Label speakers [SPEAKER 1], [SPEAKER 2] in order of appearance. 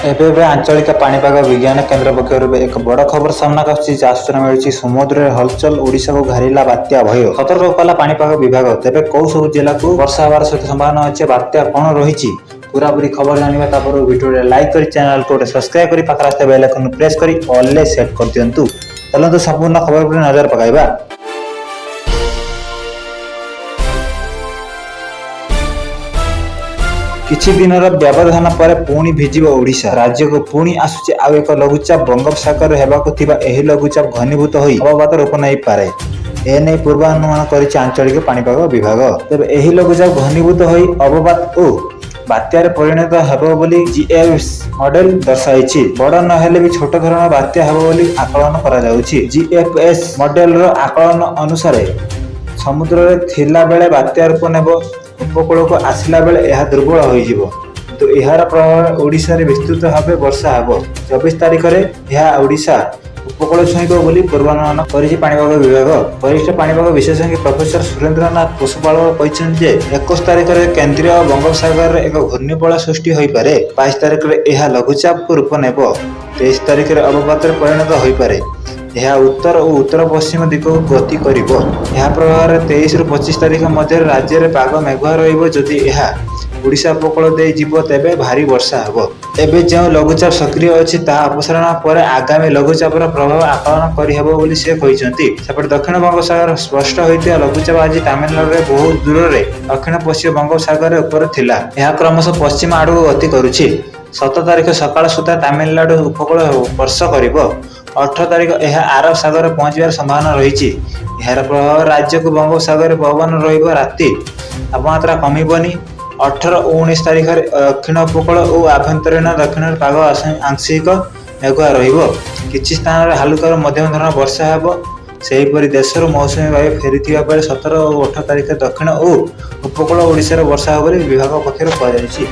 [SPEAKER 1] ଏବେ आंचलिक पाणीपाग विज्ञान केन्द्र पक्षर एक बड़ खबर सामना आसूचना मिली समुद्र हलचल ओडिशा को घारिला बात्या भय सतर्क कला पाणीपाग विभाग तेज कौ सब जिला को वर्षा हबार सहित संभावना अच्छे बात्या कौन रही पूरा पूरी खबर जाना वीडियो लाइक कर चैनल को सब्सक्राइब कर पाखे बेल आइकन प्रेस कर ऑल सेट कर दिंतु चलते संपूर्ण खबर पर नजर पकाइबा। किछि दिनर व्यवधान पर पुणी भिजिब ओडिशा राज्य को पुणी आसुचे आउ एक लघुचाप बंगोपसागर हेबाकु थिबा एही लघुचाप घनीभूत होई अवपात रूप नहीं पारे एने पूर्वानुमान करिछि आंचलिक पाणीपाग विभाग। तेबे एही लघुचाप घनीभूत होई अवपात ओ बात्यार परिणत हेबो बोली जीएफएस मॉडल दर्शाइछि। बड़ न हेले भी छोट धरण बात्या हेबो बोली आकलन करा जाउछि। जीएफएस मॉडल रो आकलन अनुसार समुद्र रे थिला बेले बात्या रूप नेबो उपकूल को आसला बेले यह दुर्बल हो तो यार प्रभाव ओडिशा रे विस्तृत भाव वर्षा हेबो। 24 तारिख रे यह ओडिशा उपकूल छुईब बोली पूर्वानुमान करिछि पाणीपाग विभाग। वरिष्ठ पाणीपाग विशेषज्ञ प्रोफेसर सुरेंद्रनाथ पोषपाल कहछन जे 21 तारिख रे केंद्रीय बंगोपसागर रे एक घूर्णिबलय सृष्टि होई पारे। 22 तारिख रे यह लघुचाप को रूप नेबो। 23 तारिख रे अवपात रे परिणत होई पारे। यह उत्तर और उत्तर पश्चिम दिग को गति करिवो। यह प्रभाव 23 रु 25 तारिख मध्य राज्य रे पाग मेघुआ रहिबो। जदि यह ओडिशा उपकूल दे जीवो तेबे भारी वर्षा हेबो। एबे जो लघुचाप सक्रिय अछि ता अपसारण पर आगामी लघुचाप प्रभाव आकलन करि हेबो बोली से कहिसंती। सेपट दक्षिण बंगोपसागर स्पष्ट होइतिया लघुचाप आज तमिलनाडु रे बहुत दूर रे दक्षिण पश्चिम बंगोपसागर ऊपर थिला। यह क्रमशः पश्चिम आडू गति करुछि। 7 तारिख सकाळ सुधा तमिलनाडु उपकूल स्पर्श करिवो। 18 तारिख यह अरब सागर पहुंचार संभावना रही। यार प्रभाव राज्य को बंगोपसागर पवन राति तापमात्रा कमिबनी। 18 और 19 तारिख दक्षिण उपकूल और आभ्यंतरीण दक्षिण पाग आंशिक मेघुआ रहिबो। किछि स्थान रे हालुका मध्यम धरण वर्षा हेबो। सेहीपरि देशर मौसुमी वायु फेरिथिबा बेले 17 और 18 तारिख दक्षिण और उपकूल ओडिशा रे वर्षा हेबो बोली विभाग पक्षरु कहैछि।